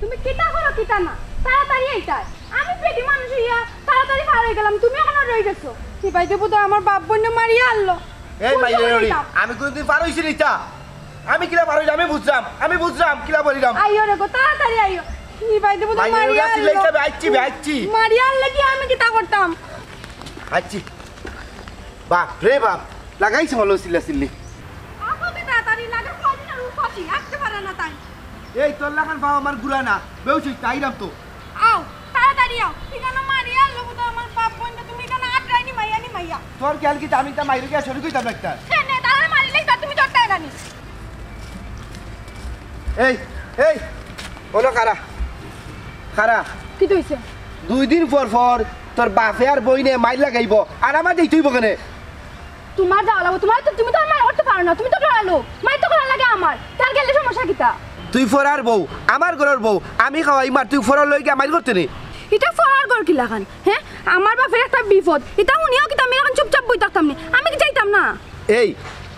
তুমি কিতা করো কিতা না তাড়াতাড়ি আইতাই আমি পেটি মানুষ ইয়া তাড়াতাড়ি পার হয়ে গেলাম তুমি এখনো রয়ে গেছো কি পাইতে বুঝো আমার বাপ বোন মারিয়া আনলো এই মাইরে আমি কোনদিন পার হইছি রিতা আমি কিলা পার হইছি আমি বুঝলাম কিলা বলিলাম আইও রে গো তাড়াতাড়ি আইও কি পাইতে বুঝো মারিয়া আনলো আইছি মারিয়া আনলে কি আমি কিতা করতাম আইছি বাপ রে বাপ লাগাইছ হলো সিল্লি আপা কি তাড়াতাড়ি লাগে কদিন আর উপাসি আসতে পারে না তাই এই তোর লাগান বাবা আমার গুলা না বেউছি তাইরাম তো আও তাড়াতাড়ি আও ঠিকানা মারিয়া আনলো বুঝো আমার বাপ বোন তুমি কেন আটরাইনি মাইয়া তোর খেয়াল কি আমি তা মাইরে গিয়া শুরু কইতাম একটা কেন তাহলে মারিলেই তো তুমি চট্টাই রানি এই বলো খারা কি হইছে 2 দিন পর তোর বাপে আর বইনে মাইর লাগাইব আর আমার দেই তুই বকেনে তোমার যাওয়া লাগবে তুমি তো মার করতে পারো না তুমি তো ডরালো মাই তো করা লাগে আমার তার গেলে সমস্যা কিতা তুই ফরার বউ আমার ঘরের বউ আমি খাওয়াই মার তুই ফরার লই গিয়া মাইর করতে নে এটা ফরার ঘর কি লাগান হ্যাঁ আমার বাপের একটা বিপদ এটা শুনিও কি আমি এখন চুপচাপ বই থাকতাম না আমি কি যাইতাম না এই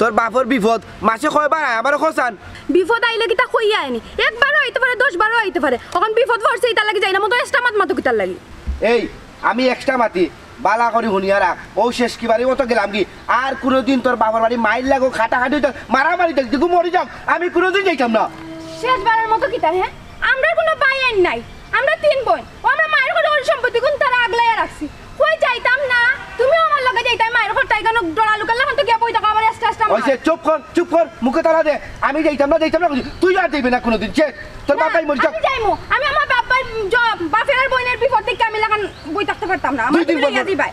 তোর বাপর বিপদ মাসে কয়বার আমারও খসান বিপদ আইলে কিতা কইয়া আইনি একবারও হইতে পারে 10 বারও হইতে পারে এখন বিপদ পড়ছে এটা লাগি যাই না মতো এক্সট্রা মাত কিতার লাগি এই আমি এক্সট্রা মাতি বালা করি হুনিয়া রাখ ও শেষ কি বাড়ি মতো গেলাম কি আর কোনোদিন তোর বাবার বাড়ি মাইল লাগো খাটাখাটি মারামারি দেখি মরি যাও আমি কোনোদিন যাইতাম না শেষবারের মতো কিতা হ্যাঁ আমরা কোনো ভাই আইন নাই আমরা 3 বোন ও আমরা মায়ের ঘরে ওর সম্পত্তি কোন তারা আগলাইয়া রাখছি কই যাইতাম না তুমিও আমার লগে যাইতাম মায়ের ঘর তাই কেন ডরা লুকালে এখন তো গিয়া বই থাকা আমার এক্সট্রা ওইসে চুপ কর মুখে তালা দে আমি যাইতাম না তুই আর যাইবি না কোনোদিন সে তোর বাবাই মরি যাও আমি যাইমু আমি আমার বাপের আর বোনের বিপদ দেখে আমি লাগান বই থাকতে পারতাম না আমার তুমি লইয়া দিবাই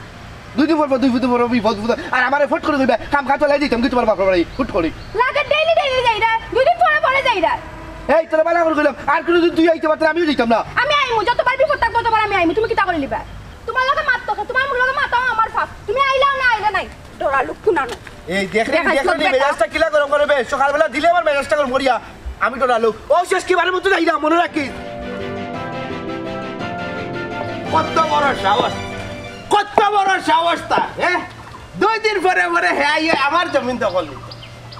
2 দিন পর বিপদ আর আমারে ফট করে দিবে কাম কাজ চলাই দিতাম কি তোমার বাপের বাড়ি ফুট করি লাগে ডেইলি যাইরা 2 দিন পরে যাইরা এই তোর বালা করে কইলাম আর কোনোদিন তুই আইতে পারতে আমিও যাইতাম না আমি আইমু যতবার বিপদ থাকবো ততবার আমি আইমু তুমি কি তা করে লিবা তোমার লগে মারতো তোমার মুখ লগে মারতো আমার ফাস তুমি আইলাও না আইলা নাই ডরা লুক কুনানো এই দেখলি মেজাজটা কিলা গরম করবে সকালবেলা দিলে আমার মেজাজটা গরম করিয়া আমি তো ডালো ও শেষ কি বারের মতো যাই না মনে রাখিস কত বড় সাহস তা হ্যাঁ 2 দিন পরে হ্যাঁ আমার জমিন দখল নিত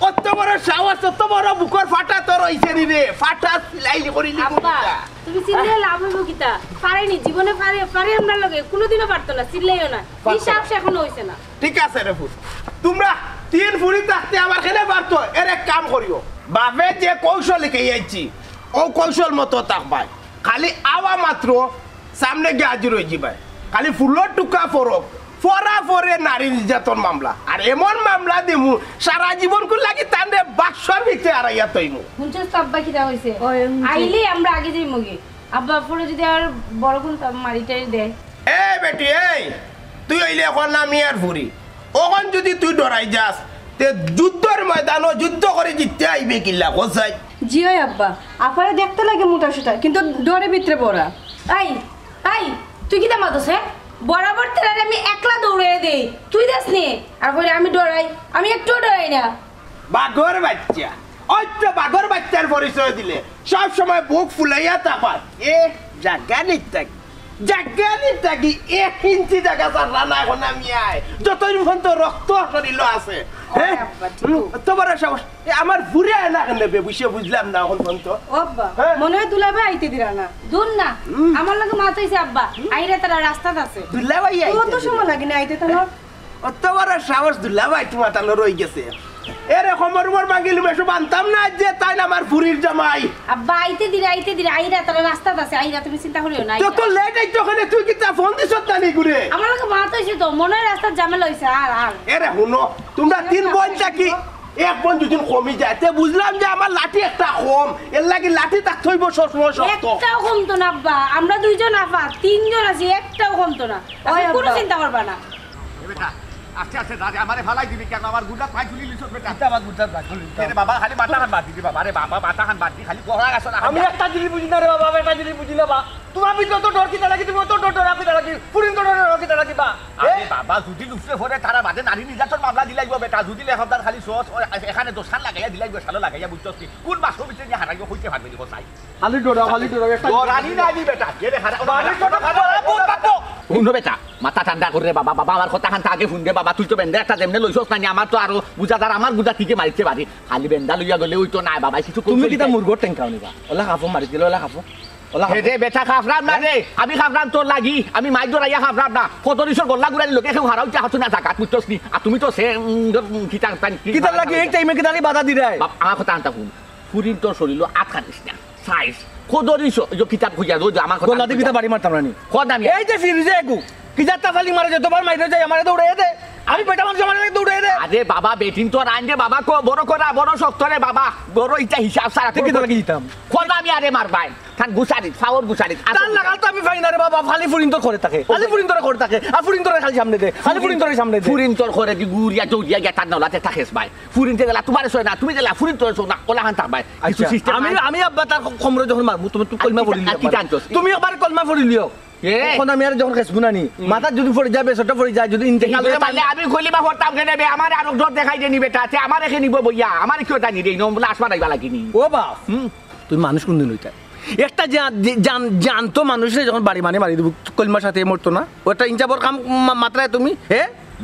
কত বড় সাহস কত বড় বুকর ফাটা তোর হইছে নি রে ফাটা সিলাইলি করিলি তুমি সিলে লাভ হইব কিতা পারেনি জীবনে পারে আমরা লগে কোনোদিনও পারতো না সিলাইও না হিসাব এখনো হইছে না ঠিক আছে রে ফুট তোমরা 3 ফুড়ি থাকতে আমার খেলে পারতো এর এক কাম করিও বাপে যে কৌশল লিখে আইছি ও কৌশল মতো থাকবাই খালি আওয়া মাত্র সামনে গিয়ে হাজির হয়ে যাবে খালি ফুলের টুকা ফরে নারী নির্যাতন মামলা আর এমন মামলা দিমু সারা জীবন কো লাগি তান্ডে বাক্সর ভিতরে আড়াইয়া তৈমু হুনছস আব্বা কিটা হইছে আইলে আমরা আগে যাই মগে আব্বা পরে যদি আর বড় কোন মারিটাই দেয় এই বেটি এই তুই হইলে এখন নামি আর ফুরি ওখন যদি তুই ডরাই যাস তে যুদ্ধের ময়দানও যুদ্ধ করে জিততে আইবে কিল্লা কোসাই জিও আব্বা আপারে দেখতে লাগে মোটা সোটা কিন্তু ডরে ভিতরে পড়া আই তুই কিটা মাতছ হ্যাঁ বরাবর তেরারে আমি একলা দৌড়ে দেই তুই দেস নে আর কইরা আমি ডরাই আমি একটু ডরাই না বাঘর বাচ্চা ওইটা বাঘর বাচ্চার পরিচয় দিলে সব সময় বুক ফুলাইয়া তাপার জাগানি থাকি 1 ইঞ্চি জায়গা ছাড়া না এখন আমি আয় যতদিন পর্যন্ত রক্ত শরীর আছে হ্যাঁ তোমার সাহস আমার ঘুরে না নেবে বুঝলাম না এখন পর্যন্ত আব্বা মনে হয় দুলাভাই আইতে দিরা না দূর না আমার লগে মাত হইছে আব্বা আইরা তারা রাস্তাতে আছে দুলাভাই আইতে কত সময় লাগে না আইতে তানো তোমার সাহস দুলাভাই তোমার তালো রই গেছে এরে খমর মাগিল মেশো বানতাম না যে তাই না আমার ফুরির জামাই আব্বা আইতে দিরা আইরা তারা রাস্তাতে আছে আইরা তুমি চিন্তা করিও না তো লেট আইতো ওখানে তুই কি তা ফোন দিছস না নি ঘুরে আমার লগে মাত হইছে তো মনে হয় রাস্তার ঝামেলা হইছে আর এরে হুনো তোমরা 3 বোন থাকি এক বোন দুদিন কমি যাইতে বুঝলাম যে আমার লাঠি একটা কম এর লাগি লাঠি তাক থইব সবসময় শক্ত একটাও কমতো না আব্বা আমরা 2 জন আপা 3 জন আছি একটাও কমতো না কোনো চিন্তা করবা না বেটা আস্তে দাদা আমারে ফালাই দিবি কেন আমার গুড়া পাই খুলি লিছস বেটা এটা আমার গুড়া পাই খুলি আরে বাবা খালি মাথা খান বাদ দিবি বাবা রে বাবা মাথা খান বাদ দি খালি কোহরা গাছ না আমি একটা জিনিস বুঝি না রে বাবা একটা জিনিস বুঝি না বা তোমার ভিতর তো ডর কি লাগি তুমি তো ডর রাখি লাগি পুরিন তো ডর রাখি লাগি বা আরে বাবা যদি লুফরে পড়ে তারা বাদে নারী নির্যাতন মামলা দিলাইব বেটা যদি লেখদার খালি সোচ এখানে দোষান লাগাইয়া দিলাইব সালো লাগাইয়া বুঝছস কি কোন বাসো ভিতরে নিয়ে হারাইব কইতে পারবি নি কোসাই খালি ডর একটা রানী নানি বেটা কেরে হারা বাড়ি ছোট খাবো বহুত বাতো শুনো বেটা মাথা ঠান্ডা করে বাবা বাবা আমার কথা খান আগে শুন দে বাবা তুই তো বেন্দা একটা যেমনে লইছস না আমার তো আরো বুঝাদার আমার বুঝা ঠিকই মারিতে পারি খালি বেন্দা লইয়া গেলে ওই তো নাই বাবা কিছু তুমি কিটা মুরগর টেঙ্কাও নিবা ওলা খাফো মারি দিলে ওলা খাফো রে বেটা খাফরাম না রে আমি খাফরাম তোর লাগি আমি মাই দরাইয়া খাফরাম না কত দিশর গল্লা গুড়ানি লোকে কেউ হারাও যা হাতুনা জাকাত মুতছস নি আর তুমি তো সে কিতা কিতা লাগে এই টাইমে কিতা বাধা দি রে আমার কথা আনতা শুন ফুরিন তোর শরীর আট খানিস না সাইজ কত দিশর কিতাব খুঁজা রোজ আমার কথা গল্লা দি কিতা বাড়ি মারতাম রানি কত আমি এই যে ফিরজে একু কিতা তাফালি মারে যতবার মাইরে যায় আমারে দৌড়ে দে আমি পেটা মানুষ আমারে দৌড়ে দে আরে বাবা বেটিন তো রান দে বাবা কো বড় করা বড় শক্ত রে বাবা বড় ইটা হিসাব সারা তুই কিতা লাগি দিতাম কত আমি আরে মারবাই খান গুছারি ফাওর গুছারি তার লাগাল তো আমি ফাইনা রে বাবা খালি ফুরিন তোর করে থাকে খালি ফুরিন তোর করে থাকে আর ফুরিন তোর খালি সামনে দে খালি ফুরিন তোর সামনে দে ফুরিন তোর করে দি গুড়িয়া জৌরিয়া গেতা নলাতে থাকেস ভাই ফুরিন তে গেলা তোমার সয় না তুমি গেলা ফুরিন তোর সয় না ওলা হান থাক ভাই কিছু সিস্টেম আমি আব্বা তার কমরে যখন মারমু তুমি কলমা পড়িলি কি জানছস তুমি একবার কলমা পড়িলিও এখন আমি আর যখন খেসবো না নি মাথা যদি পড়ে যায় বেসরটা পড়ে যায় যদি ইন্তেকাল হয়ে তাহলে আমি কইলিবা হরতাম কেন বে আমার আর জোর দেখাই দেনি বেটা আছে আমার এখানে নিব বইয়া আমার কি ওটা নি রে নম বলে আসবা নাইবা লাগিনি ও বাপ তুই মানুষ কোনদিন হইতা একটা জানতো মানুষে যখন বাড়ি মানে মারি দেবো কলমার সাথে মরতো না ওটা ইঞ্চাবর কাম মাত্রায় তুমি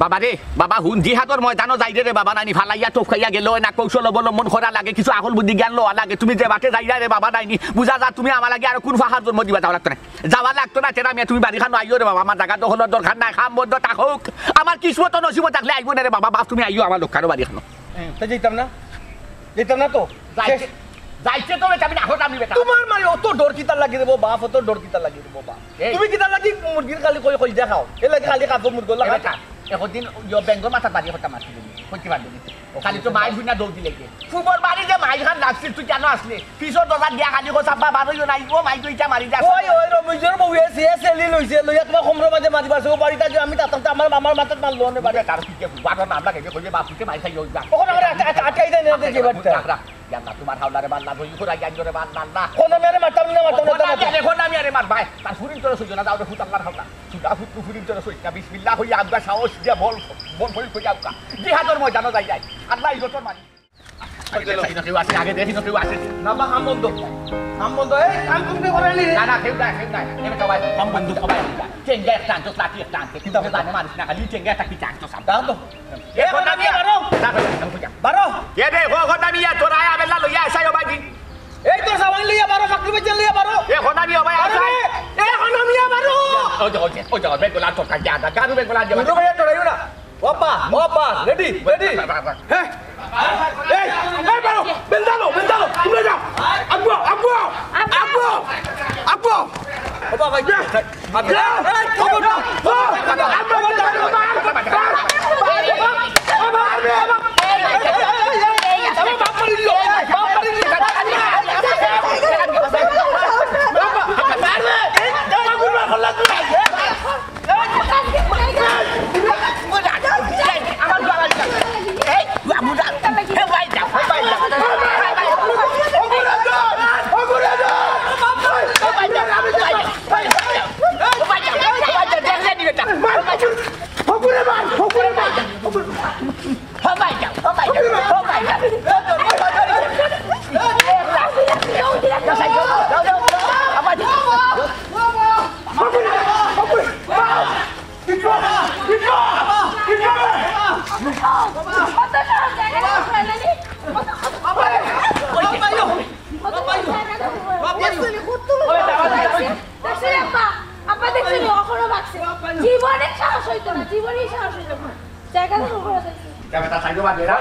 বাবা রে বাবা হুন জিহাদর ময়দানও যাই রে বাবা নানি ফালাইয়া টোপ খাইয়া গেল না কৌশল অবলম্বন করা লাগে কিছু আকল বুদ্ধি জ্ঞান লওয়া লাগে তুমি যে বাটে যাই রে বাবা নাইনি বুঝা যা তুমি আমার লাগে আর কোন ফাহার জন্ম দিবা যাওয়া লাগতো না যাওয়া লাগতো না তেরা মেয়ে তুমি বাড়ি খানো আইও রে বাবা আমার জায়গা দখলের দরকার নাই খাম বদ্ধ থাকুক আমার কিসমত নসিবত থাকলে আইব না রে বাবা বাপ তুমি আইও আমার লোক বাড়ি খানো যেতাম না তো যাইছে তো আমি না হতাম বেটা তোমার মানে অত ডর কিতা লাগি দেবো বাপ অত ডর কিতা লাগি দেবো বাপ তুমি কিতা লাগি মুরগির খালি কই দেখাও এ লাগি খালি কাপড় মুরগি লাগা একদিন বেঙ্গল মাথা বাড়ি হতাম মারছিল কইতে পারবি খালি তো মাই ভুইনা দৌড় দিলে ফুটবল বাড়ি যে মাই খান লাগছিল তুই কেন আসলে পিছর দরজা দিয়া খালি কো চাপা বারইও নাই ও মাই তুই মারি যা ওই রমেশর বউ এসে সেলি লইছে লইয়া তোমার কমর মাঝে মারি পারছে ও বাড়িটা যে আমি তাতে আমার মামার মাথাত মারলো নে বাড়ি তার কি বাবার নাম লাগে কইবে বাপুকে মাই খাই যা ওখানে আমরা আটকাই দেন না যে বাড়িটা জানা তোমার হাওলারে মারলা ধই করে গাইন করে মারলা না কোন মেরে মারতাম না এখন আমি আরে মার ভাই তার ফুরিন তোর সইজ না দাও ফুট আল্লাহর হাওলা সুদা ফুট ফুরিন তোর সইজ না বিসমিল্লাহ হইয়া আব্বা সাহস দিয়া বল বল কই আব্বা জিহাদর ময়দানও যাই আল্লাহ ইজতর মানি আগে দেখি না কেউ আসে না বা হাম বন্ধ এই কাম তুমি করে নি না কেউ নাই এমে সবাই কম বন্ধু সবাই চেঙ্গা একটা আনতো লাঠি একটা আনতে কিন্তু জানে মানুষ না খালি চেঙ্গা একটা কি চাকতো সাম দাও তো এখন আমি বারো কে দে এখন আমি তোরা আয়া বেলা লইয়া আইসাই ভাই এই তো সাবান লিয়া বারো ফাকরি বেচে লিয়া বারো এখন আমি ভাই আইসাই এখন আমি বারো ও যাও বেগলা তো কাজা দা গারু বেগলা যে মুরো ভাই তোরাইও না ওপা রেডি হ্যাঁ এই বারো বেন্দালো তুমি যাও আব্বু ওপা ভাই জীবনে সাহস হইতো না জীবনেই সাহস হইতো না জায়গা তো খবর আছে Kita saja bandera.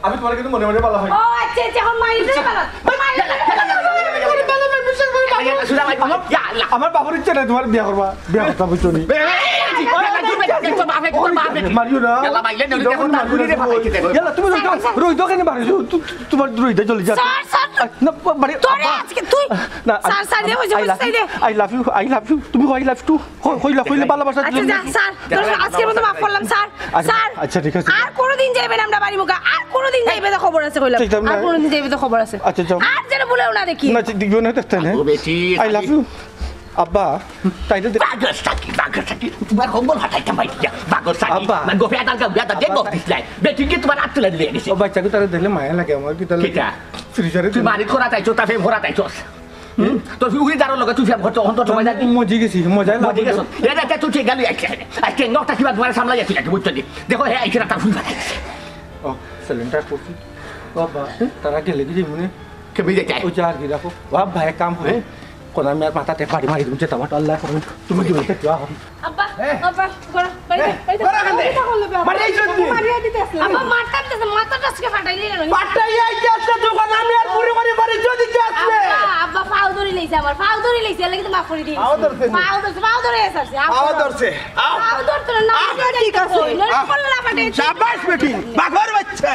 আমি তোমার কিন্তু মনে মনে বলা হয় ও আচ্ছা আচ্ছা এখন মাইরে বলা আমার বাবার ইচ্ছা নাই তোমার বিয়া করবা বিয়া করতে বুঝছো নি মারিও না তুমি রোহিত কেন মারিছো তোমার রোহিত চলে যা আই লাভ ইউ তুমি আই লাভ টু কইলে ভালোবাসা আজকের মতো মাফ করলাম স্যার স্যার আচ্ছা ঠিক আছে আর কোনোদিন যাইবেন আমরা বাড়ি মুখা আর কোনোদিন যাইবে তো খবর আছে কইলাম আর কোনোদিন যাইবে তো খবর আছে আচ্ছা যাও আর যেন বলেও না দেখি না দিও না দেখতে না আই লাভ ইউ আব্বা তাই তো বাগর সাকি তোমার কম্বল হাতাইতে পাই দিয়া বাগর সাকি আব্বা। মানে গোফে আদার গাও গাদা দেখো দিছলাই বেটি কি তোমার আত্মলা দিয়ে গেছে ও বাচ্চাকে তারা দেখলে মায়া লাগে আমার কি তাহলে কিটা ফ্রিজারে তুই মারি করা তাইছো তা ফেম ভরা তাইছো তোর উড়ি দাঁড়ো লগে তুই ফেম ভরতো অন্ত সময় যাবি মজি গেছি মজাই বুঝি গেছো এটা তুই ঠিক গেলি আজকে নটা কিবা তোমার সামলাই যাচ্ছি নাকি বুঝছো নি দেখো হ্যাঁ আইছে তার ফুল ফাটাইছে ও সিলিন্ডার করছি বাবা তারা গেলে কি মনে কেমন দেখে ও চার কি রাখো বাপ ভাই কাম হবে কোন আমি আর মাথাতে বাড়ি মারি তুমি যেতে আমার আল্লাহ করুন তুমি কি বলতে চাও আব্বা আব্বা গড়া বাইরে বড় কান্দে মানে এই জন্য মারিয়া দিতে আসলে আব্বা মারতাম মাথাটা আজকে ফাটাইলি না পাটাই আইতে আসছে দোকান আমি আর পুরো করে বাড়ি যদি যাচ্ছে আব্বা পাও ধরে লইছে আমার পাও ধরে লইছে লাগি তো মাফ করে দিই পাও ধরছে নি? পাও ধরে এসেছে আওয়া ধরছে আও পাও ধরতে না ঠিক আছে। কল্লা ফাটাই শাবাশ বেটি বাঘর বাচ্চা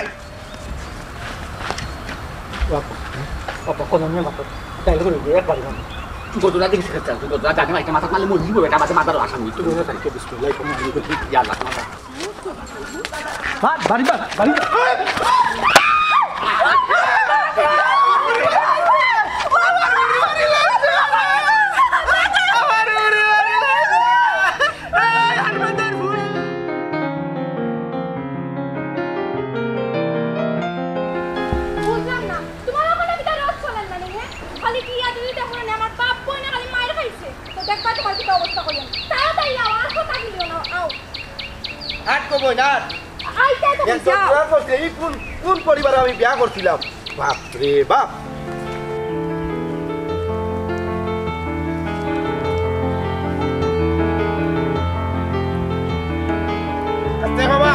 বাবা কোন আমি মাথা তাই করে একবার গোদরা দেখি সেটা তুই গোদরা জানি মাইটা মাথা মারলে মরে যাবে এটা মাঝে মাথার আশা হইতো তারিখে বিসমিল্লাহ কমা আলী করছি ইয়া আল্লাহ বাড়ি বাড়ি বুঝলাম না তোমার ওখানে কি রোজ চলেন না রে খালি কি আদি দেখো না আমার বাপ বই না খালি মাইর খাইছে তো দেখবা তোমার কি অবস্থা করলেন তাড়াতাড়ি আও আর কথা দিও না আও হাট কো বই না আইতে তো এত যাও বিয়া করতে এই কোন পরিবারে আমি বিয়া করছিলাম বাপ রে বাপ আস্তে বাবা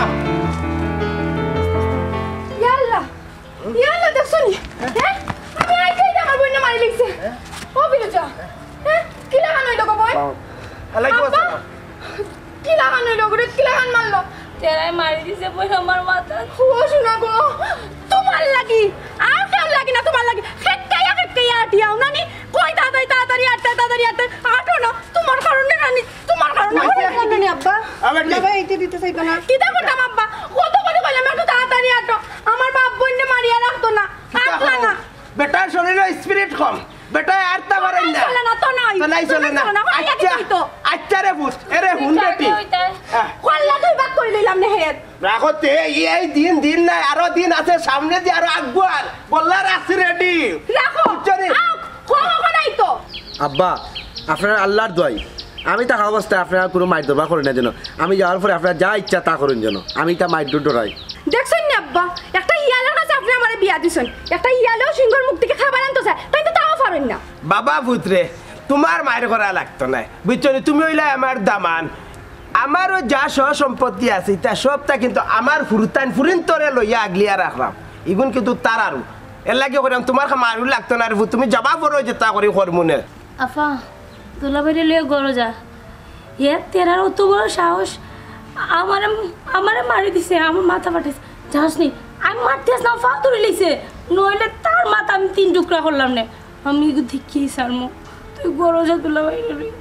ইয়াল্লা ইয়াল্লা দেখছো নি হ্যাঁ আমি আইতেই আমার বইনা মারি লিখছে ও বিরজা হ্যাঁ কি লাগান হইলো গো বই আলাইকুম আব্বা, আসসালাম কি লাগান হইলো গো কি লাগান মারলো তেরাই মারি দিছে বই আমার মাথা ও শোনা গো তোমার লাগি আর কার লাগি না তোমার লাগি খেটকাইয়া আটিয়াও নানি কই তাড়াতাড়ি আটো না তোমার কারণে নানি তোমার কারণে জানি আব্বা আবার কি? বাবা এইটা দিতে চাইতো না কি দেখো আব্বা কত করে কইলাম একটু তাড়াতাড়ি আটো আমার বাপ বইনে মারিয়া রাখতো না আটলা না বেটার শরীরে স্পিরিট কম বেটা আর তা পারেন না চলে না তো নাই তো নাই চলে না আচ্ছা আচ্ছা রে বুঝ এরে হুন বেটি হ্যাঁ, কল্লা তুই বাদ করে দিলাম না হেড রাখতে এই দিন নাই আরো দিন আছে সামনে দিয়ে আরো আগবার বললার আছে রেডি রাখো চলে কখন নাই তো আব্বা আপনার আল্লাহর দোয়াই আমি থাকা অবস্থায় আপনারা কোনো মাইর দরবার করেন না যেন আমি যাওয়ার পরে আপনারা যা ইচ্ছা তা করেন যেন আমি তা মাইর ডরাই দেখছেন না আব্বা একটা ইয়ালের কাছে আপনি আমারে বিয়া দিছেন একটা ইয়ালেও সিংহর মুখ থেকে খাবার আনতো স্যার তাই তো তাও পারেন না বাবা পুত্রে তোমার মায়ের করা লাগতো না বুঝছো নি? তুমি হইলে আমার দামান আমারও যা সহ সম্পত্তি আছে তা সবটা কিন্তু আমার ফুরিন তরে লইয়া আগলিয়া রাখলাম ইগুন কিন্তু তার আরু এর লাগে করিলাম তোমার মারু লাগতো না রে তুমি যাবা পড়ো যে তা করি হরমোনে আফা দুলাবাড়ি লিয়ে গড়ো যা এ তেরার অত বড় সাহস আমারে মারি দিছে আমার মাথা ফাটাইছে যাস নি আমি মারতে আসলাম ফা ধরে লিছে নইলে তার মাথা আমি 3 টুকরা করলাম না আমি দেখি সারমো তুই গড়ো যা দুলাবাড়ি লিয়ে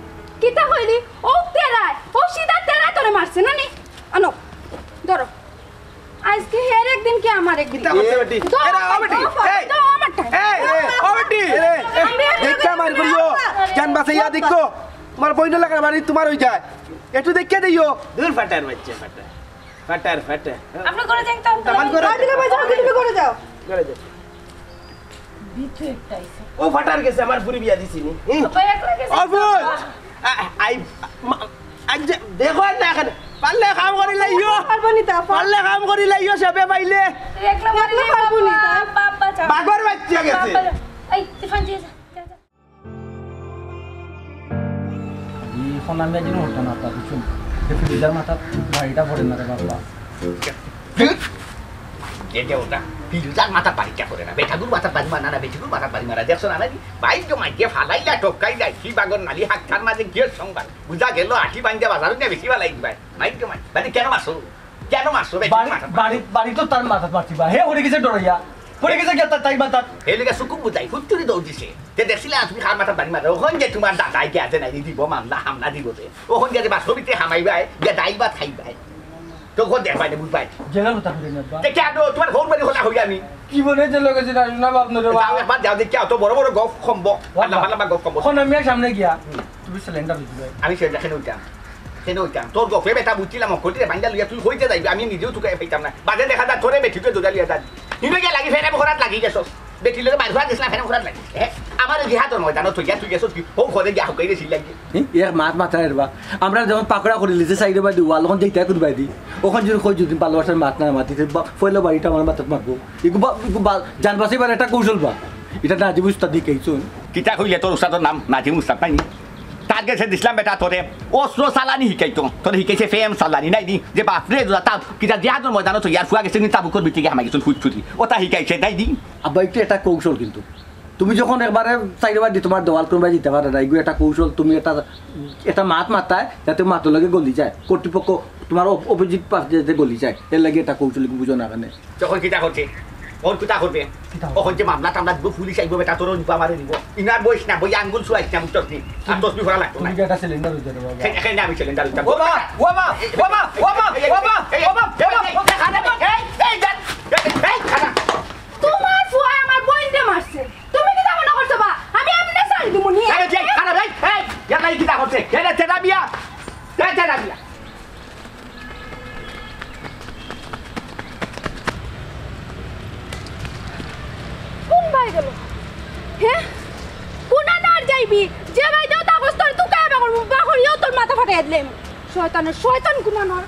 কিতা কইলি ও তেরায় ও সিধা তেরায় তোরে মারছে না নি আনো ধরো আজকে হের একদিন কি আমার একদিন কিতা করতে বেটি এরা ও বেটি এই এই ও বেটি দেখা মার করিও জান বাসাইয়া দেখো তোমার বইনা লাগা বাড়ি তোমার হই যায় একটু দেখে দিও দূর ফাটার বাচ্চা ফাটার আপনি করে দেন তো তামান করে দিলে ভাই যাও তুমি করে যাও করে দে ভিতরে একটা আইছে ও ফাটার গেছে আমার পুরি বিয়া দিছি নি আপা একলা গেছে অবুল আই আজ দেখো না এখন পারলে কাম করি লাইও পারবো নি তা পারলে কাম করি লাইও সবে পাইলে একলা মারলে পারবো নি তা। বাবা যা বাগর বাচ্চা গেছে এই টিফান দিয়ে যা এখন আমি একদিন হতো না আপনার শুন ফ্রিজার মাথা বাড়িটা ভরে না রে বাবা যে ওটা ফিলজার মাথা বাড়িটা করে না বেঠাগুর মাথা বাড়ি মানা না বেঠাগুর মাথা বাড়ি মারা দেখছো না নাকি বাইক মাইকে ফালাইলা টপকাইলা কি বাগর নালি হাতখান মাঝে গিয়ে সংবাদ বুঝা গেল আটি বান্ধে বাজার নিয়ে বেশি ভালাই দিবাই মাইকে মাই মানে কেন মারছো বাড়ি তো তার মাথা পারছি বা হে ওরে গেছে ডরাইয়া পড়ে গেছে কি তাই মাথা এই লেগে সুকুম বুঝাই ফুটুরি দৌড় দিছে তে দেখছিলে তুমি খার মাথা বাড়ি মারা ওখান যে তোমার দাদাই কে আছে নাই দিব মামলা হামলা দিব ওখান যে বাসবিতে হামাইবাই যে দাইবা খাইবাই তখন দেখবাই বুঝবাই জেলা কথা বলে না বা দেখে আনো তোমার ঘর বাড়ি হলা হই আমি কি বলে যে লোক আছে না বাপ নরে যাও একবার যাও দেখে তো বড় বড় গফ খম্ব আল্লাহ আল্লাহ গফ খম্ব এখন আমি সামনে গিয়া তুমি সিলিন্ডার দিবে আমি সে দেখে নইতাম কেন ওইতাম তোর গপে বেটা বুঝছিলাম অকলটি বাইন্দা লইয়া তুই হইতে যাইবি আমি নিজেও তোকে পাইতাম না বাজে দেখা যা তোরে বেঠিতে জোড়া লিয়া যাবি ইনো গিয়া লাগি ফেরে বখরাত লাগি গেছস বেটি লগে বাইর হওয়া গেছলা ফেরে বখরাত লাগি আমার জিহাদর ময়দানত তুই গেছস কি ও ঘরে গিয়া হকাই রেছিল লাগি এর মাথা এরবা আমরা যখন পাকড়া করিলি যে সাইডে বাদি ওয়াল যখন যেটা করবাই দি ওখান যদি কই যদি ভালোবাসার মাত না মাতিতে ফয়লা বাড়িটা আমার মাথাত মারবো ইগু জান বাঁচাইবার একটা কৌশল বা এটা নাজিম উস্তাদ দিকেইছুন কিতা কইলে তোর উস্তাদর নাম নাজিম উস্তাদ পাইনি তার গেছে দিছিলাম বেটা তোরে অস্ত্র চালানি শিকাইতো তোরে শিকাইছে ফেম চালানি নাই দি যে বাপরে তাপ কিতা জিহাদর ময়দানত ইয়ার ফুয়া গেছে কিন্তু তাবুকর বিটিকে হামাই গেছুন ফুটফুটি ওটা শিকাইছে নাই দি আব্বা একটু এটা কৌশল কিন্তু তুমি যখন একবারে সাইডবার দি তোমার দেওয়াল করবা দিতে পারো না এগুলো একটা কৌশল তুমি এটা মাথায় যাতে মাথার লগে গলি যায় কর্তৃপক্ষ তোমার অপোজিট পাশে যাতে গলি যায় এর লাগে এটা কৌশল বুঝো না কেন যখন কিতা করছে ওর কিতা করবে ওখন যে মামলা টামলা দিব পুলিশ আইব বেটা তোর নিবা মারে দিব ইনার বইস না বই আঙ্গুল সুয়াইছ না মুতস নি আর তসবি ভরা লাগতো না তুমি একটা সিলিন্ডার হইতে দেবো এখানে আমি সিলিন্ডার উঠা ওবা ওবা ওবা ওবা ওবা তোমার ফুয়া আমার বোনকে মারছে তুমি কি মনে করছো বা আমি এমনি ছাড়ি দিমু নি কিতা করছে তেরা বিয়া কোন ভাই গেল হ্যাঁ কোন আর যাইবি যে ভাই দাও তাগস তোর তুই কাই বা করিও তোর মাথা ফাটাই দিলাম শয়তান কোন নর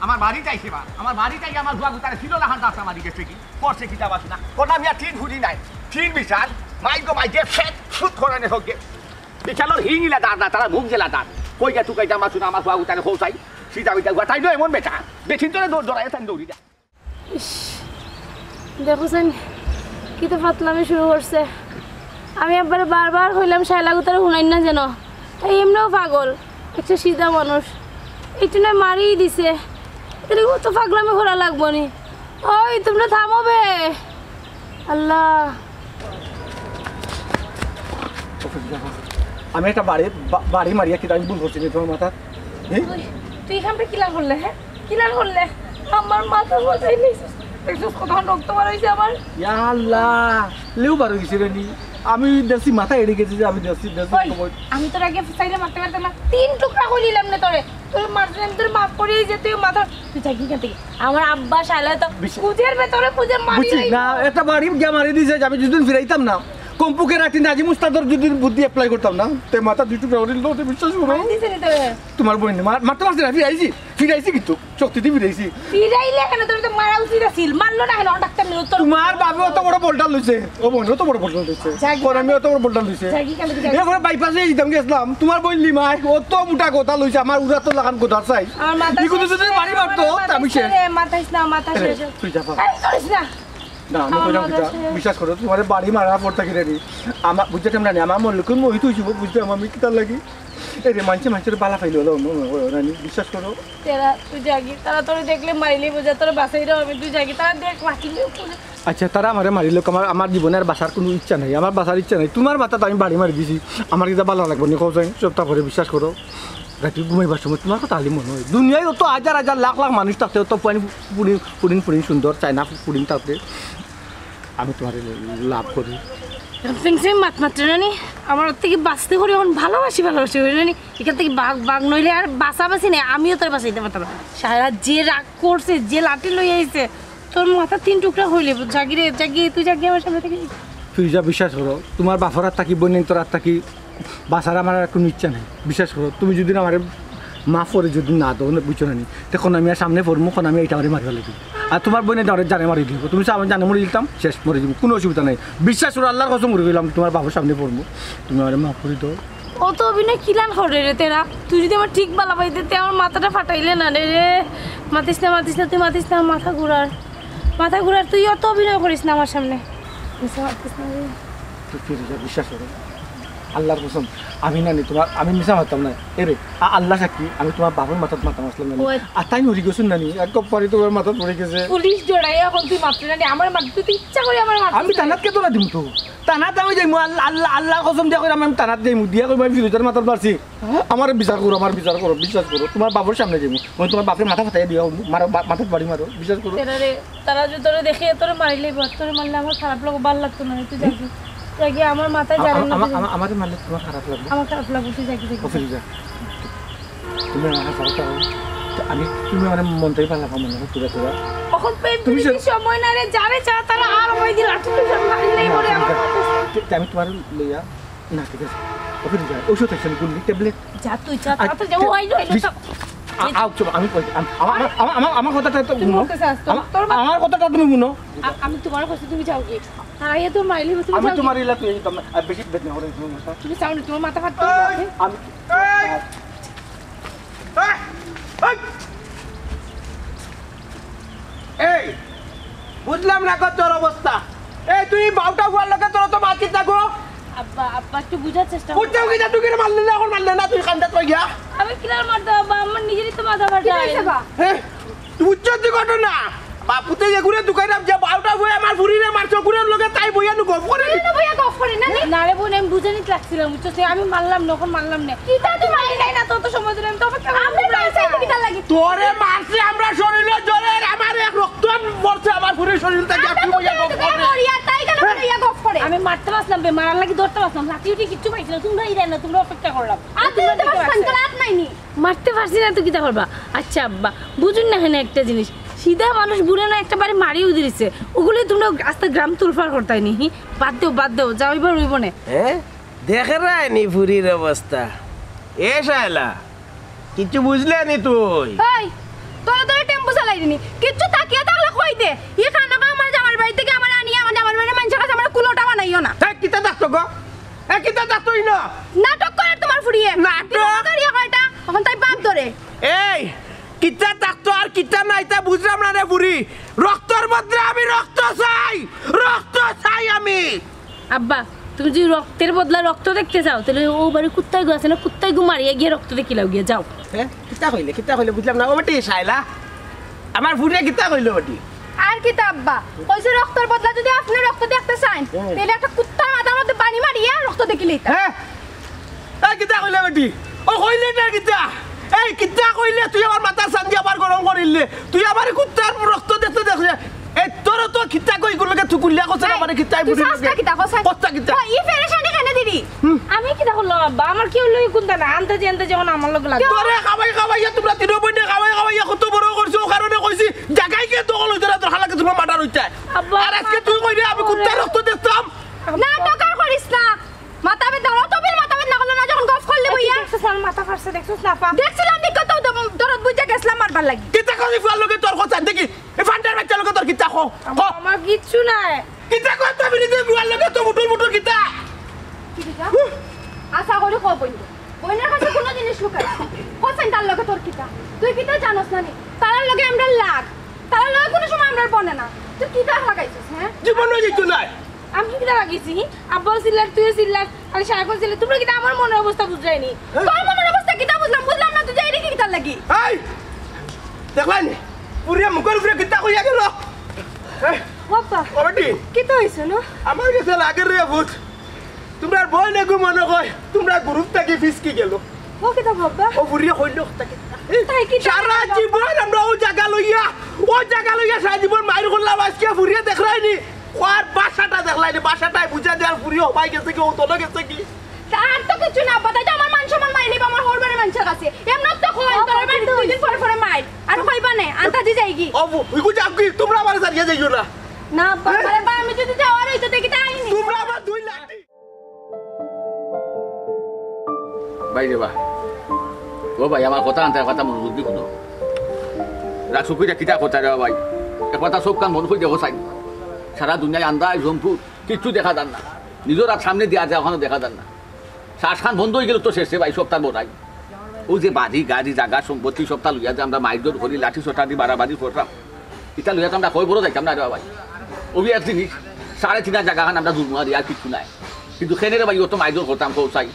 আমার বাড়ি চাইছে বা আমার বাড়ি চাই আমার বুয়া গুতারে ছিল না হান্তা আমার দিকে কি করছে কিতা বাসু না কোনা মিয়া তিন ফুটি নাই তিন বিশাল মাই গো মাই যে ফেট ফুট করানে হোকে বিশালর হিংিলা দাঁড় না তারা মুখ জেলা দাঁড় কই যা তুই কাইটা মাসু না আমার বুয়া গুতারে খোসাই সিটা বিটা গুতাই দো এমন বেটা বেঠিন তোরে দৌড় দৌড়ায় তাই দৌড়ি যা দেখছেন কি তো ফাতলামি শুরু করছে আমি একবার বারবার হইলাম শায়লা গুতারে শুনাই না যেন এই এমনিও পাগল একটা সিধা মানুষ একটু নয় মারিয়ে দিছে তাহলে তো পাগলামি করা লাগবো নি ওই তোমরা থামবে আল্লাহ আমি একটা বাড়ি মারিয়া কিন্তু আমি ভুল করছি তোমার মাথা তুই এখানটা কিলার করলে হ্যাঁ কিলার করলে আমার মাথা বোঝাই নিয়েছিস কতক্ষণ রক্ত বার হয়েছে আমার আল্লাহ লেও বার হয়েছে রে নি আমি দেশি মাথা এড়ে গেছি যে আমি দেশি আমি তোর আগে চাইলে মারতে পারতাম না 3 টুকরা করে নিলাম না তোরে তোর মারতে আমি তোর মাফ করে যে তুই মাথা তুই যাই কিনা থেকে আমার আব্বা শালা তো কুজের ভেতরে কুজে মারি না এটা বাড়ি গিয়া মারি দিয়েছে আমি যদি ফিরাইতাম না কম্পুকে রাখি নাজিম উস্তাদর যদি বুদ্ধি অ্যাপ্লাই করতাম না তে মাথা দুটো ব্যবহার দিল তো বিশ্বাস করো তোমার বোন মারতে পারছি না ফিরাইছি কিন্তু শক্তি দিয়ে ফিরাইছি ফিরাইলে কেন তোর তো মারা উচিত ছিল মারলো না কেন ডাক্তার মিল তোর তোমার বাবা অত বড় বলটা লইছে ও বোন অত বড় বলটা লইছে পরে আমি অত বড় বলটা লইছে এরপরে বাইপাসে যেতাম গেছিলাম তোমার বোন লিমাই অত মোটা কথা লইছে আমার উড়া তো লাগান কথা চাই ইগুলো যদি বাড়ি মারতো আমি শেষ মাথা শেষ তুই যা না আমি কইলাম কিটা বিশ্বাস করো তোমার বাড়ি মারা পড়তা কি রে আমার বুঝতে টাইম না আমার মন লুকুন মই তুই বুঝতে আমি কিটা লাগি এরে মানুষের বালা ফাইল হলো রানি বিশ্বাস করো তেরা তুই জাগি তারা তোরে দেখলে মারিলে বোঝা তোর বাসাই দাও আমি তুই জাগি তারা দেখ রাখিলে আচ্ছা তারা আমারে মারিল আমার জীবনে আর বাসার কোনো ইচ্ছা নাই আমার বাসার ইচ্ছা নাই তোমার মাথাতে আমি বাড়ি মারি দিছি আমার কিটা ভালো লাগবে নি কোথায় সবটা করে বিশ্বাস করো রাতি ঘুমাইবার সময় তোমার কথা আলি মনে হয় দুনিয়ায় অত হাজার হাজার লাখ লাখ মানুষ থাকতে অত পুরিন সুন্দর চায়না পুরিন থাকতে আমি তোমার লাভ করি মাত্র নানি আমার থেকে বাঁচতে করি এখন ভালোবাসি হইল নি এখান থেকে বাঘ নইলে আর বাঁচাবাসি নেই আমিও তোর বাঁচাইতে পারতাম না সারা যে রাগ করছে যে লাঠি লই আইছে তোর মাথা 3 টুকরা হইলে জাগি তুই জাগি আমার সামনে থেকে তুই যা বিশ্বাস করো তোমার বাফার আর থাকি বোন তোর আর থাকি বাঁচার আমার আর কোনো ইচ্ছা নেই বিশ্বাস করো তুমি যদি আমার মাফ করে যদি না দো বুঝছো না নি তখন আমি আর সামনে পড়বো এখন আমি এইটা মারি লাগি আর তোমার বোনের জানে মারি দিব তুমি আমি জানে মরে দিতাম শেষ মরে দিব কোনো অসুবিধা নেই বিশ্বাস করো আল্লাহর কসম মরে গেলাম তোমার বাবার সামনে পড়বো তুমি আমার মাফ করে দাও অত অভিনয় কিলান করে রে তেরা তুই যদি আমার ঠিক বালা পাইতে তে আমার মাথাটা ফাটাইলে না রে মাতিস না তুই মাতিস না মাথা ঘুরার তুই অত অভিনয় করিস না আমার সামনে বিশ্বাস করো আল্লাহর কসম আমি না তোমার আমি মিশা মারতাম না এরে আল্লাহ সাক্ষী আমি তোমার বাবার মাথাত মাথা মারলাম না আর তাই মরি গেছুন নানি একদম পরে তোমার মাথাত পড়ে গেছে পুলিশ জড়াই এখন তুই মারতে জানি আমার মারতে তুই ইচ্ছা করে আমার মারতে আমি টানাতকে তোরা দিম তো টানাত আমি যাই আল্লাহ আল্লাহ কসম দিয়া করে আমি টানাত যাই দিয়া করে আমি ফিরোজের মাথাত মারছি আমার বিচার করো বিশ্বাস করো তোমার বাবার সামনে যাই মই তোমার বাপের মাথা ফাটাই দিও মারো মাথাত বাড়ি মারো বিশ্বাস করো তারা যদি তোরে দেখে তোরে মারিলে তোরে মারলে আমার খারাপ লাগবে ভালো লাগতো না তুই যাবি আগে আমার মাথায় জানি না আমার মারলে তোমার খারাপ লাগবে আমার খারাপ লাগবে তুই যাবি তুমি আমার খারাপ আমি তুমি আমার মনটাই ভালো লাগা মনে তোরা তোরা এখন তুমি সময় না রে যাবে চা তারা আর ওই দিন আটকে মারলেই পরে আমার আমি তোমার লইয়া না ঠিক আছে ওখানে যা ওষুধ আছে গুলি ট্যাবলেট যা তুই যা তাতে যাও আইলো আও চল আমি কই আমার কথাটা তো শুনো আমার কথাটা তুমি শুনো আমি তোমার কাছে তুমি যাও কি আইয়া তো মাইলি তুমি আমি তোমার ইলা তুই তুমি বেশি বেদ না করে তুমি সাউন্ড তোমার মাথা ফাটতো আমি এই বুঝলাম না কত তোর অবস্থা এই তুই বাউটা গুয়ার লোকে তোর তো মার কি থাকো আব্বা আব্বা একটু বুঝার চেষ্টা বুঝছাও কি তুই কেন মারলি না এখন মারলে না তুই কান্দা কই গিয়া আমি কিলার মারতে আব্বা আমার নিজেরই তো মাথা ফাটায় তুই বুঝছস ঘটনা বাপুতে যে ঘুরে দোকানে যে বাউটা বই আমার ফুরিরে মারছো ঘুরের লোকে তাই বইয়া নু গপ করে না বইয়া গপ করে না না রে বোন আমি বুঝে নিতে লাগছিলাম বুঝছো আমি মারলাম না এখন মারলাম না কিটা তুমি মারি নাই না তত সময় ধরে আমি তো আমরা চাইতে কিটা লাগি তোরে মারছে আমরা শরীরে জ্বরে আমার এক রক্ত পড়ছে আমার ফুরির শরীর থেকে তুই বইয়া গপ করে মরিয়া তাই কেন বইয়া গপ করে আমি মারতে পারলাম বে মারার লাগি ধরতে পারলাম লাঠি উঠি কিচ্ছু পাইছিল তোমরা ইরাই না তোমরা অপেক্ষা করলাম আর তুমি তোমার সন্তান নাইনি মারতে পারছি না তো কিটা করবা আচ্ছা আব্বা বুঝুন না এখানে একটা জিনিস সিধা মানুষ বুড়ে না একটা বাড়ি মারিও দিয়েছে ওগুলো তোমরা আস্তে গ্রাম তুলফার করতাই নি বাদ দেও যাও এবার রইব না হ্যাঁ দেখে রায়নি ফুরির অবস্থা এ শালা কিছু বুঝলে নি তুই ওই তোরা তোরা টেম্পো চালাই দিনি কিচ্ছু তাকিয়ে থাকলে কই দে ই খানা আমার জামার বাড়ি থেকে আমার আনিয়ে আমার জামার বাড়ির মানুষের কাছে আমার কুলোটা বানাইও না এই কিতা দেখতো গো এ কিতা দেখতোই না নাটক করে তোমার ফুরিয়ে নাটক করিয়া কয়টা এখন তাই বাপ ধরে এই কিতা দেখতো আর কিতা নাই তা বুঝলাম না রে বুড়ি রক্তর বদলে আমি রক্ত চাই আমি আব্বা তুমি যদি রক্তের বদলা রক্ত দেখতে চাও তাহলে ও বাড়ি কুত্তায় গো আছে না কুত্তায় গো মারিয়ে গিয়ে রক্ত দেখি লাও গিয়ে যাও হ্যাঁ কিতা কইলে বুঝলাম না ও বেটি শাইলা আমার ফুরিয়ে কিতা কইলো বেটি আর কি তা আব্বা কইছে রক্তের বদলা যদি আপনি রক্ত দেখতে চান তাহলে একটা কুত্তার মাথার মধ্যে পানি মারিয়ে রক্ত দেখিলেই হ্যাঁ এই কিতা কইলে বেটি ও কইলে না কিতা এই কিতা কইলে তুই আমার মাথা সান্দি আবার গরম করিলে তুই আমার কুত্তার রক্ত দেখতে দেখছ এই তোর তো কিতা কই গুলোকে তুকুলিয়া কথা আমার কিতাই বুঝি কথা কিতা ই ফেরেশানি কেন দিদি আমি কি দেখো আব্বা আমার কি হলো কোনটা না আনতে যখন আমার লোক লাগে তোরে খাবাই তোমরা তিনো বইনে খাবাই কত বড় করছো কারণে কইছি জায়গায় কে তো হলো তোরা তোর হালাকে তোমার মাটার হইতা আর আজকে তুই কইলি আমি কুত্তার রক্ত দেখতাম না টকার করিস না মাথা বে ধরো তো বিল মাথা বে না হলো না যখন গফ করলে বইয়া দেখছস মাথা ফাটছে দেখছস না পা দেখছিলাম দিক তো দরদ বুঝা গেছলাম মারবার লাগি কিতা কই ফুয়ার লগে তোর কথা দেখি এই ফান্ডার বাচ্চা লগে তোর কিতা কো আমার কিচ্ছু নাই কিতা কই তুমি নিজে ফুয়ার লগে তো মুটুর কিতা কি দিকা আশা করি কো বইনের কাছে কোনো জিনিস লুকাই কোসেন তার লগে তোর কিতা তুই কিতা জানোস না নি তার লগে আমরা লাগ তার লগে কোনো সময় আমরা বনে না তুই কিতা লাগাইছিস হ্যাঁ জীবন হই কিছু নাই আমি কি লাগাইছি আব্বাও সিল্লাক তুই সিল্লাক আর সাইকেল সিল্লাক তোমরা কি আমার মনের অবস্থা বুঝাইনি তোর মনের অবস্থা কিতা বুঝলাম না তুই যাই রে কিতা লাগি এই দেখলেন পুরিয়া মুখের উপরে কিতা কইয়া গেল বাবা কবাডি কিতা হইছে না আমার কাছে লাগে রে ভূত তোমরা বই না গো মনে কয় তোমরা গ্রুপ থেকে ফিসকি গেল ও কিতা বাবা ও পুরিয়া হইল তাকে তাই কি সারা জীবন আমরা ও জায়গা লইয়া সারা জীবন মাইর করলাম আজকে ফুরিয়ে দেখলাইনি আর বাসাটা দেখলাইনি বাসাটাই বুঝা দেওয়ার ফুরিয়ে হবাই গেছে কি ও তোলা গেছে কি তার তো কিছু না বাতাই আমার মান সম্মান মাইলে আমার হরবারে মানুষের কাছে এমন তো কই তোর বাড়ি দুই দিন পরে মাইর আর কইবা না আন্তাজি যাইগি ও ওইগু যাও কি তোমরা আমার সারিয়ে যাইও না না বাবারে বা আমি যদি যাওয়ার হইতো দেখি তাইনি তোমরা আমার 2 লাঠি বাইরে বা ও ভাই আমার কথা আনতে কথা মন বুদ্ধি কোনো রাসুকিটা কিতা কথা রে ভাই এ কথা সব কাম মন কই দেখো চাই সারা দুনিয়ায় আন্দাজ জম্পুর কিচ্ছু দেখা যান না নিজের আর সামনে দেওয়া যায় ওখানে দেখা যান না শ্বাসখান বন্ধ হয়ে গেল তো শেষে ভাই সপ্তাহ বোনাই ও যে বাড়ি গাড়ি জায়গা সম্পত্তি সপ্তাহ লইয়া যে আমরা মাইর ধরি লাঠি সোটা দিয়ে বাড়াবাড়ি করতাম এটা লইয়া তো আমরা কই বড় যাইতাম না রে ভাই ওবি এক জিনিস 3.5 জায়গা খান আমরা জুমুয়া দিই আর কিছু নাই কিন্তু খেনে ভাই ও তো মাইদুর করতাম কৌশাই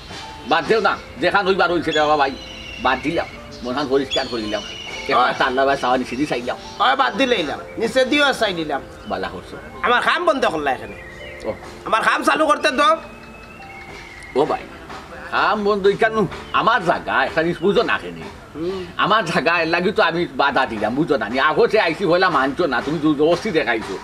বাদ দেও না যেখান হইবার হয়েছে বাবা ভাই বাদ দিলাম মনখান পরিষ্কার করে দিলাম আল্লাহ ভাই চাওয়া নিচে দিয়ে চাইলাম বাদ দিলাম নিচে দিও চাই দিলাম বালা করছো আমার খাম বন্ধ করলা এখানে ও আমার খাম চালু করতে দাও ও ভাই খাম বন্ধু কেন আমার জায়গা একটা জিনিস বুঝো না খেনে আমার জায়গা এর লাগি তো আমি বাধা দিলাম বুঝো না আগতে আইসি হইলা মানছো না তুমি জবরদস্তি দেখাইছো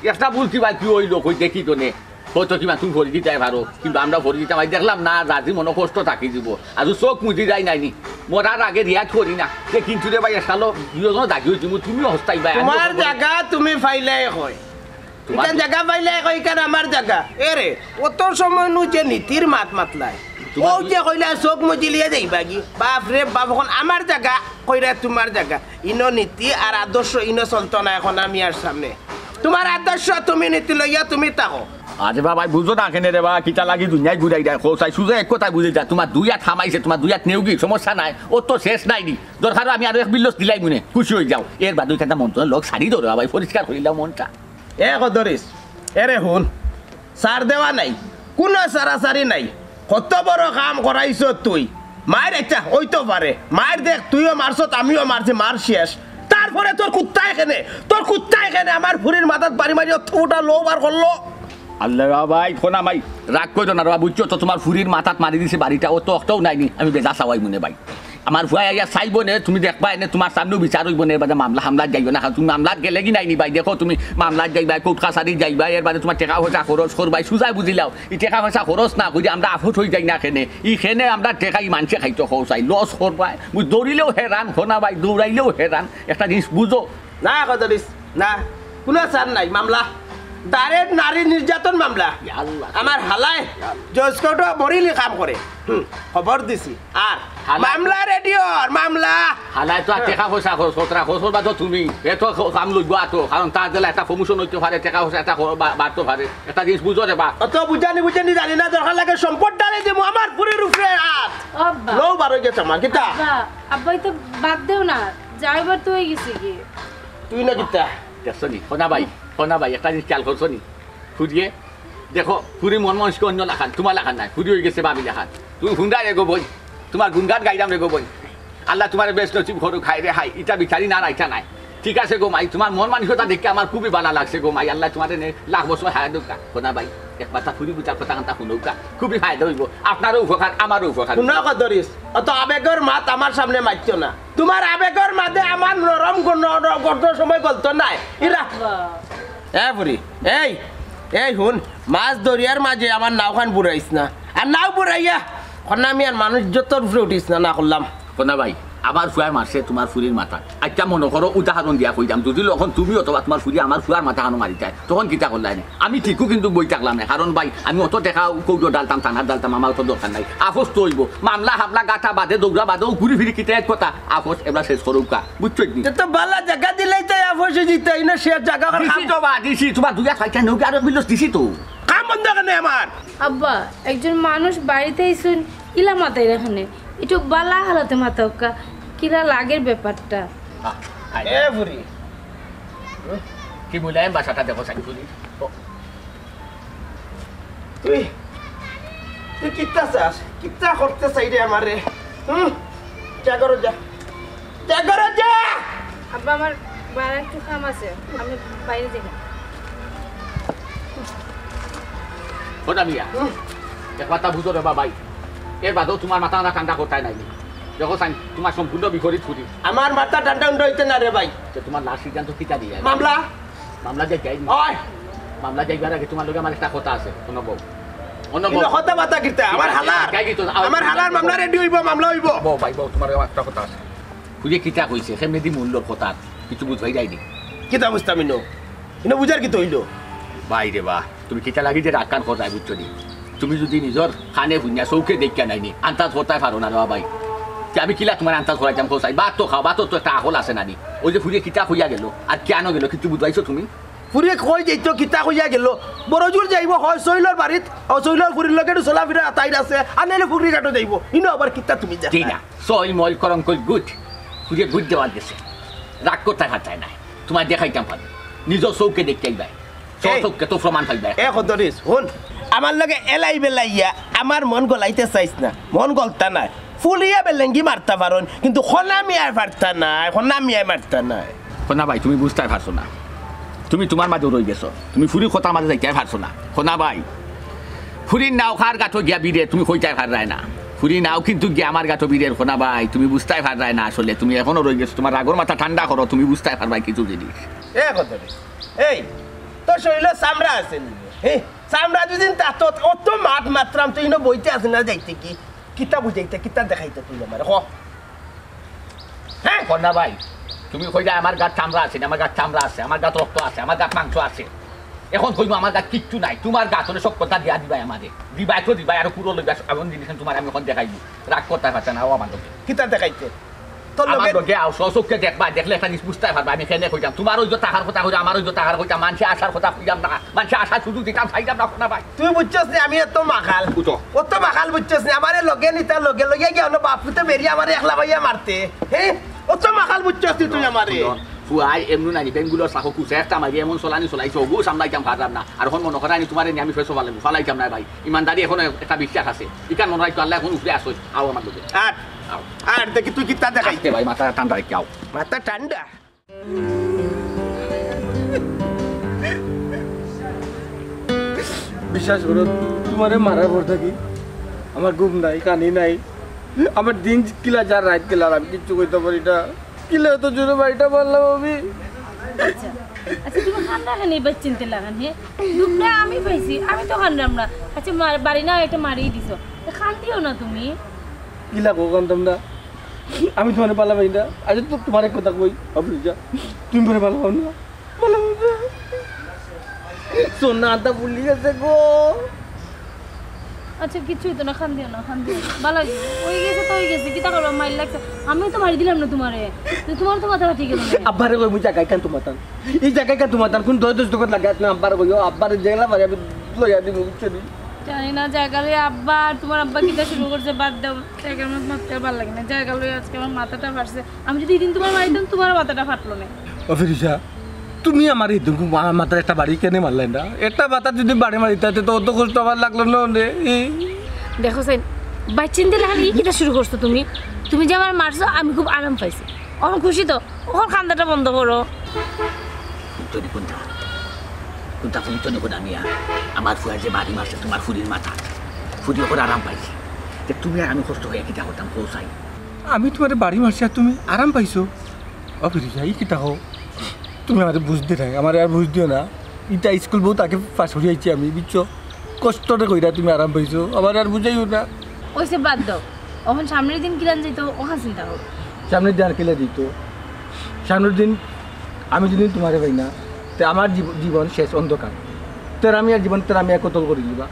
একটা ভুল কিবা কি হইলো কই দেখি তো নে হয়তো কিবা তুমি ভরি দিতে পারো কিন্তু আমরা ভরি দিতে পারি দেখলাম না রাজি মনে কষ্ট থাকি দিব আর চোখ মুজি যাই নাইনি মরার আগে রিয়াজ করি না যে কিন্তু রে ভাই এসালো দুজন দাগি হয়েছি তুমিও হস্তাই ভাই তোমার জায়গা তুমি ফাইলাই হয় ইকান জায়গা পাইলাই কই ইকান আমার জায়গা এরে অত সময় নু যে নীতির মাত মাতলাই ও যে কইলা চোখ মুজি লিয়ে যাইবা কি বাপ রে বাপ এখন আমার জায়গা কইরা তোমার জায়গা ইনো নীতি আর আদর্শ ইনো চলতো না এখন আমি আর সামনে তোমার আদর্শ তুমি নীতি লইয়া তুমি তাকো আরে বাবা বুঝো না কেনে রে বাবা কিতা লাগি দুনিয়ায় ঘুরাই দেয় খোসাই সুজে এক কথা বুঝে যা তোমার দুই হাত থামাইছে তোমার দুই হাত নেউগি সমস্যা নাই ও তো শেষ নাই নি দরকার আমি আরো এক বিল্লস দিলাই মনে খুশি হয়ে যাও এর বাদ ওইখানটা মনটা লোক সারি ধরে বাবা পরিষ্কার করিলাম মনটা এ কদরিস এরে হুন সার দেওয়া নাই কোনো সারাসারি নাই কত বড় কাম করাইছ তুই মায়ের একটা হইতো পারে মায়ের দেখ তুইও মারছ আমিও মারছি মার শেষ তারপরে তোর কুত্তা এখানে আমার ফুরির মাথাত বাড়ি মারি ওটা লো বার করলো আল্লাহ ভাই ফোনা ভাই রাগ করো না বাবা বুঝছো তো তোমার ফুরির মাথাত মারি দিছে বাড়িটা ও তো একটাও নাইনি আমি বেজা চাওয়াই মনে ভাই আমার ভুয়া ইয়া চাইব নে তুমি দেখবা এনে তোমার সামনেও বিচার হইব নে বাদে মামলা হামলাত যাইব না তুমি মামলাত গেলে কি নাইনি ভাই দেখো তুমি মামলাত যাইবা কোর্ট কাছারি যাইবা এর বাদে তোমার টাকা পয়সা খরচ করবাই সুজাই বুঝিলাও এই টাকা পয়সা খরচ না করি আমরা আফত হয়ে যাই না খেনে খেনে আমরা টেকা ই মানুষে খাইতো খরচাই লস করবাই মুই দৌড়িলেও হেরান খোনা ভাই দৌড়াইলেও হেরান একটা জিনিস বুঝো না কদরিস না কোনো সার নাই মামলা ডাইরেক্ট নারী নির্যাতন মামলা আমার হালায় জজ কোর্ট বরিলি কাম করে খবর দিছি আর মামলা রেডিওর মামলা হালাই তো টাকা পয়সা খরচ কতরা খরচ করবা তো তুমি এত কাম লইব আতো কারণ তার জেলা একটা প্রমোশন হইতে পারে টাকা পয়সা একটা বাড়তে পারে একটা জিনিস বুঝো রে বা অত বুঝানি জানি না দরকার লাগে সম্পদ ডালে দেবো আমার পুরীর উপরে হাত লো বার হয়ে গেছে আমার কিতা আব্বাই তো বাদ দেও না যাইবার তো হয়ে গেছে কি তুই না কিতা দেখছো নি সোনা ভাই একটা জিনিস খেয়াল করছো নি খুঁজিয়ে দেখো পুরী মন মানুষকে অন্য লাখান তোমার লাখান নাই পুরী হয়ে গেছে বাবি লাখান তুমি হুন্ডা রেগো বই তোমার গুনগান গাইলাম রেগো বই আল্লাহ তোমার বেশ নচিব ঘরু খাই রে হাই এটা বিচারি না রাইটা নাই ঠিক আছে গো মাই তোমার মন মানসিকতা দেখে আমার খুবই ভালো লাগছে গো মাই আল্লাহ তোমার লাখ বছর হায় দৌকা সোনা ভাই একবার তা ফুরি বুঝার কথা কান্তা শুনৌকা খুবই ফায়দা হইব আপনারও উপকার আমারও উপকার শুনো কদরিস অত আবেগের মাত আমার সামনে মারছো না তোমার আবেগের মাঝে আমার নরম গর্ত সময় গলতো নাই ইরা বুড়ি এই হুন মাছ দরিয়ার মাঝে আমার নাওখান বুড়াইস না আর নাও বুড়াইয়া খন্না আমি আর মানুষ যত উপরে উঠিস না করলাম সোনা ভাই আমার ফুয়ার মারছে তোমার ফুরির মাথা আচ্ছা মনে করো উদাহরণ দিয়া কইতাম যদি যখন তুমি অথবা তোমার ফুরি আমার ফুয়ার মাথা হানো মারি যায় তখন কিতা করলাই না আমি ঠিকও কিন্তু বই থাকলাম না কারণ ভাই আমি অত টাকা কৌটো ডালতাম থানার ডালতাম আমার অত দরকার নাই আফস তো হইব মামলা হামলা গাথা বাদে দৌড়া বাদেও ঘুরি ফিরি কিতা এক কথা আফস এবার শেষ করুকা বুঝছো নি তো বালা জায়গা দিলেই তো আফসে জিতে না সে জায়গা দিছি তো বা দিছি তোমার দুইয়া খাইতা নৌকা আর বিলস দিছি তো কাম বন্ধ কেন আমার আব্বা একজন মানুষ বাড়িতে আইসুন ইলা মাথায় এখানে একটু বালা হালাতে মাথা কিরা লাগের ব্যাপারটা এ বুড়ি কি বললাম বাসাটা দেখো সাই ফুরি তুই কিতা চাস কিতা করতে চাই রে আমারে যা করো যা আব্বা আমার বাইরে একটু কাম আছে আমি বাইরে যাই ওটা মিয়া এক কথা বুঝো রে বাবাই এর বাদেও তোমার মাথা ঠান্ডা করতে নাই দেখো সাই তোমার সম্পূর্ণ বিপরীত ফুরি আমার মাথা ঠান্ডা হইতে না রে ভাই তোমার লাস্ট সিদ্ধান্ত কিতা দিয়ে মামলা যে যাই মামলা যাইবার আগে তোমার লগে আমার একটা কথা আছে অনবব কথা বাতা কিতা আমার হালার মামলা রেডি হইব মামলা হইব ভাই তোমার একটা কথা আছে খুঁজে কিতা কইছে সেমনি দি মূল্যর কথা কিছু বুঝবাই যায়নি কিতা বুঝতাম ইনো বুঝার কি তো হইল ভাই রে বা তুমি কিতা লাগি যে রাগ কান খোঁজাই বুঝছো নি তুমি যদি নিজর খানে ভুইনা চৌকে দেখা নাইনি আন্তাজ করতে পারো না রে ভাই আমি কিলা তোমার আন্তাজ করাইতাম খোঁজাই বাত তো খাও বাত তো একটা আহল আছে নানি ওই যে ফুরিয়ে কিতা হইয়া গেল আর কেন গেল কিছু বুঝাইছো তুমি ফুরিয়ে কই যাইতো কিতা হইয়া গেল বড়জোর যাইব হয় শৈলর বাড়িত শৈলর ফুরির লগে চলাফিরা আতাইর আছে আর নাইলে ফুকরি ঘাটও যাইব ইনো আবার কিতা তুমি ঠিক না সই মল করম কই গুড ফুরিয়ে গুড দেওয়ার গেছে রাগ করতে খাটায় না তোমার দেখাইতাম পারবে নিজের চৌকে দেখতে আইবাই চৌকে তো প্রমাণ থাকবে এ খদরিস হুন আমার লগে এলাই বেলাইয়া আমার মন গলাইতে চাইছ না মন গলতা নাই ফুলিয়া বেলেঙ্গি মারতা পারন কিন্তু খনামি আর পারতা নাই খনামি আর মারতা নাই খোনা ভাই তুমি বুঝতে পারছো না তুমি তোমার মাঝে রয়ে গেছো তুমি ফুরি কথা মাঝে যাইতে পারছো না খোনা ভাই ফুরির নাও খার গাঠো গিয়া বিরে তুমি কইতে পারায় না ফুরি নাও কিন্তু গিয়া আমার গাঠো বিরের খোনা ভাই তুমি বুঝতে পারায় না আসলে তুমি এখনো রয়ে গেছো তোমার রাগর মাথা ঠান্ডা করো তুমি বুঝতে পারবাই কিছু জিনিস এ কথা রে এই তোর শরীরে চামড়া আছে হ্যাঁ চামড়া দুদিন তা তো অত মাত মাত্রাম তুই না বইতে আছে না যাইতে কি কিতা বুঝাইতে কিতা দেখাইতে তুই আমার হ হ্যাঁ খোনা ভাই তুমি কইলা আমার গাত চামড়া আছে আমার গাত চামড়া আছে আমার গাত রক্ত আছে আমার গাত মাংস আছে এখন কইবো আমার গাত কিচ্ছু নাই তোমার গাত হলে সব কথা দিয়া দিবাই আমাদের দিবাই তো দিবাই আর পুরো লইবা এমন জিনিস তোমার আমি এখন দেখাইব রাগ করতে পারছে না ও আমার লোকে কিতা দেখাইতে তোর আমার লগে লোকে আও সচক্ষে দেখবা দেখলে একটা জিনিস বুঝতে পারবা আমি কেন কইতাম তোমার ওই যে টাকার কথা কইতাম আমার ওই যে টাকার কইতাম মানুষে আসার কথা কইতাম না মানুষে আসার সুযোগ দিতাম চাইতাম না খোনা ভাই তুই বুঝছস না আমি এত মাখাল বুঝো। অত মাখাল বুঝছস না আমারে লগে নিতা লগে লগে গিয়া না বাপুতে বেরিয়ে আমারে একলা ভাইয়া মারতে হ্যাঁ অত মাখাল বুঝছস তুই আমারে ফুয়াই এমন নাই বেঙ্গুলো সাকো কুছে একটা মারি এমন চলানি চলাইছো গো সামলাইতাম পারলাম না আর এখন মনে করানি তোমার আমি ফেসো ফালাইতাম না ভাই ইমানদারি এখন একটা বিশ্বাস আছে ইকান মনে হয় তো আল্লাহ এখন উপরে আসো আও আমার লোকে আর আর দেখি তুই কিতা দেখাইতে খাইতে ভাই মাথা ঠান্ডা রেখে আও মাথা ঠান্ডা বিশ্বাস করো তোমারে মারার পর থাকি আমার ঘুম নাই কানি নাই আমার দিন কিলা যা রাত কিলা আমি কিচ্ছু কইতে পারি না কিলা তো জোরে বাড়িটা বললাম আমি আচ্ছা আচ্ছা তুমি খান্না খানি এবার চিনতে লাগান হ্যাঁ দুপটা আমি পাইছি আমি তো খান্নাম না আচ্ছা বাড়ি না এটা মারিয়ে দিছো খান দিও না তুমি কিলা কো কান্দম না আমি তোমার পালা পাই না আজ তো তোমার এক কথা কই আপনি যা তুমি পরে ভালো পাও না ভালো সোনা আদা ভুলি গেছে গো আচ্ছা কিছুই তো না খান দিও না খান দিও ভালো হয়ে গেছে তো হয়ে গেছে কি তা করবো মাইল লাগছে আমিও তো মারি দিলাম না তোমারে তোমার তো মাথা ঠিক আছে আব্বারে কই বুঝা গাই কান তোমার এই জায়গায় কান তোমার কোন দশ দশ টাকা লাগে আপনি আব্বারে কই আব্বারে জেলা মারি আমি লইয়া দিব বুঝছেন জানি না জায়গা লই আব্বা তোমার আব্বা কিটা শুরু করছে বাদ দাও জায়গার মধ্যে মারতে ভালো লাগে না জায়গা লই আজকে আমার মাথাটা ফাটছে আমি যদি এদিন তোমার মারিতাম তোমার মাথাটা ফাটলো না অফিসা তুমি আমার এই দুর্গ মাথার একটা বাড়ি কেনে মারলেন না একটা মাথা যদি বাড়ি মারিতে তো অত কষ্ট আমার লাগলো না দেখো সাইন বাচ্চিনতে লাগান এই কিটা শুরু করছো তুমি তুমি যে আমার মারছো আমি খুব আরাম পাইছি আমার খুশি তো ওখান কান্দাটা বন্ধ করো যদি কোনটা কোনটা ফুল তো নেবো আমি আমার ফুয়ার যে বাড়ি মারছে তোমার ফুরির মাথা ফুরি ওপর আরাম পাইছি যে তুমি আর আমি কষ্ট হয়ে কিটা করতাম পৌঁছাই আমি তোমার বাড়ি মারছি আর তুমি আরাম পাইছো অফিসা এই কিটা হো তুমি আমাদের বুঝতে থাক আমার আর বুঝ দিও না ইটা স্কুল বউ তাকে পাশ হয়ে আইছি আমি বুঝছো কষ্টটা কইরা তুমি আরাম পাইছো আমার আর বুঝাইও না ওইসে বাদ দাও ওখান সামনের দিন কিরান যাইতো ওখান চিন্তা করো সামনের দিন আর কেলে দিত সামনের দিন আমি যদি তোমারে পাই না তো আমার জীবন শেষ অন্ধকার তোর আমি আর জীবন তোর আমি এক কতল করে দিবা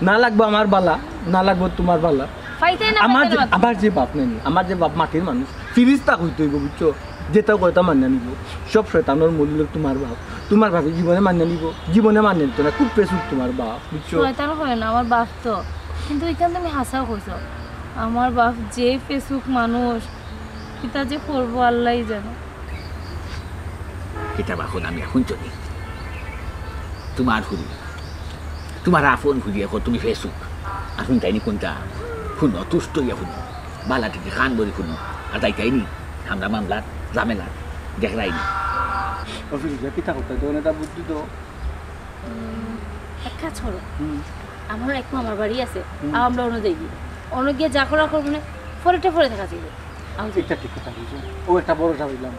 না লাগবো আমার বালা না লাগবো তোমার বালা আমার যে বাপ নেই আমার যে বাপ মাটির মানুষ ফিরিস্তা হইতে হইব বুঝছো যেটাও কথা মান্য নিব সব শয়তানোর মূল্য তোমার বাপ তোমার ভাবি জীবনে মান্য নিব জীবনে মান্য নিত না খুব পেশুক তোমার বাপ বুঝছো শয়তান হয় না আমার বাপ তো কিন্তু এখানে তুমি হাসাও কইছো আমার বাপ যে পেশুক মানুষ কিতা যে করবো আল্লাহই জানে কিতা বাখন আমি এখন চলি তোমার ফুরি তোমার আপন ফুরি এখন তুমি ফেসুক এখন তাইনি কোনটা শুনো তুষ্ট ইয়া শুনো বালা থেকে খান বলি শুনো আর তাই তাইনি আমরা মামলার ঝামেলার দেখরাইনি অফিসা কিতা করতে তো এটা বুদ্ধি তো এক কাজ করো আমার এক মামার বাড়ি আছে আমরা অন্য যাই অন্য গিয়ে যা করা করবো না ফরেটা ফরে থাকা যাইবে এটা ঠিক কথা বলছো ও একটা বড় ভাবলাম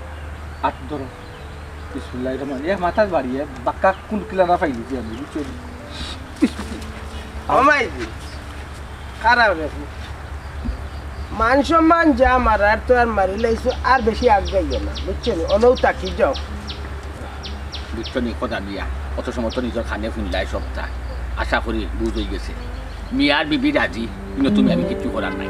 আট ধরো বিসমিল্লাহির রহমানির রহিম মাথার বাড়ি বাক্কা কোন কিলারা ফাইলিছি আমি বুঝছো আমাই খারাপ রে মান সম্মান যা মারার তো আর মারি লাইছো আর বেশি আগাইও না বুঝছেন অনৌ তাকি যাও বুঝছো নি কথা দিয়া অত সময় তো নিজের খানে ফুনলাই সবটা আশা করি বুঝ হয়ে গেছে মিয়ার বিবি রাজি কিন্তু তুমি আমি কিচ্ছু করার নাই